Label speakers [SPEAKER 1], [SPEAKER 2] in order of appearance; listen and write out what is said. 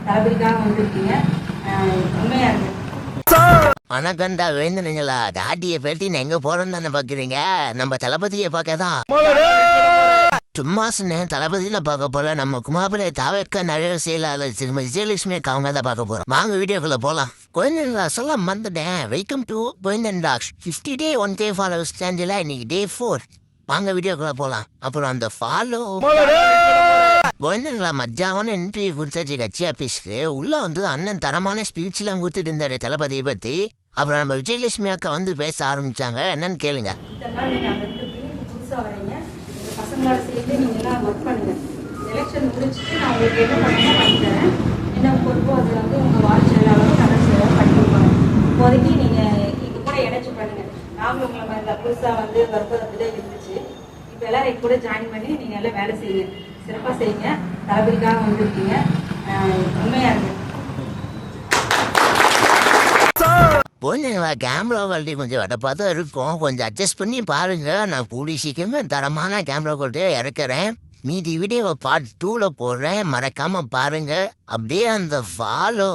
[SPEAKER 1] தளபதிக்காக வந்திருக்கீங்க. உண்மையாக இருக்கு.
[SPEAKER 2] வணக்கம்டா வேந்தனுங்களா. தாட்டியை பேட்டி எங்க போறோம்னு தானே பாக்குறீங்க? நம்ம தளபதியை பார்க்கதான். சும்மா சொன்னேன், தளபதியில பார்க்க போல. நம்ம குமாபுரை தாவக்க நிறைய செயலாளர் திரும்ப விஜயலட்சுமி அவங்க தான் பார்க்க போறோம். வாங்க வீடியோக்குள்ள போலாம். கோயந்தா சொல்ல மறந்துட்டேன். வெல்கம் டு கோயந்தா 50 day 1K ஃபாலோவர்ஸ் சேனல்ல இன்னைக்கு டே 4. வாங்க வீடியோக்குள்ள போலாம். அப்புறம் அந்த ஃபாலோ கோயந்தா மத்தியானம் இன்டர்வியூ கொடுத்தாச்சு கட்சி ஆபீஸ்க்கு. உள்ள வந்து அண்ணன் தரமான ஸ்பீச் எல்லாம் கொடுத்துட்டு இருந்தாரு தளபதியை பத்தி. அப்புறம் நம்ம விஜயலட்சுமி அக்கா வந்து பேச ஆரம்பிச்சாங்க. என்னன்னு கேளுங்க.
[SPEAKER 1] புதுசாக வரீங்க, பசங்களோட சேர்த்து நீங்கள் எல்லாம் ஒர்க் பண்ணுங்க. எலெக்ஷன் முடிச்சுட்டு நான் உங்களுக்கு என்ன பண்ணணும் பண்ணி தரேன். என்ன பொறுப்போ அது வந்து உங்கள் வார்டு செயலாளரும் நகர செயலாளரும் பண்ணி கொடுப்பாங்க. இப்போதைக்கு நீங்கள் எங்கள் கூட இணைச்சி பண்ணுங்க. நாங்களும் உங்களை மாதிரி புதுசாக வந்து வரும்போது அப்படிதான் இருந்துச்சு. இப்போ எல்லோரும் எங்க கூட ஜாயின் பண்ணி நீங்கள் எல்லாம் வேலை செய்யுங்க, சிறப்பாக செய்யுங்க. தளபதிக்காக வந்திருக்கீங்க. உண்மையாக இருக்கு.
[SPEAKER 2] போனீங்களா கேமரா குவாலிட்டி கொஞ்சம் வடப்பாக தான் இருக்கும். கொஞ்சம் அட்ஜஸ்ட் பண்ணி பாருங்க. நான் கூடி சீக்கிரமே தரமான கேமரா குவாலிட்டியை இறக்குறேன். மீதி வீடியோவை பார்ட் 2ல போடுறேன். மறக்காம பாருங்க. அப்படியே அந்த ஃபாலோ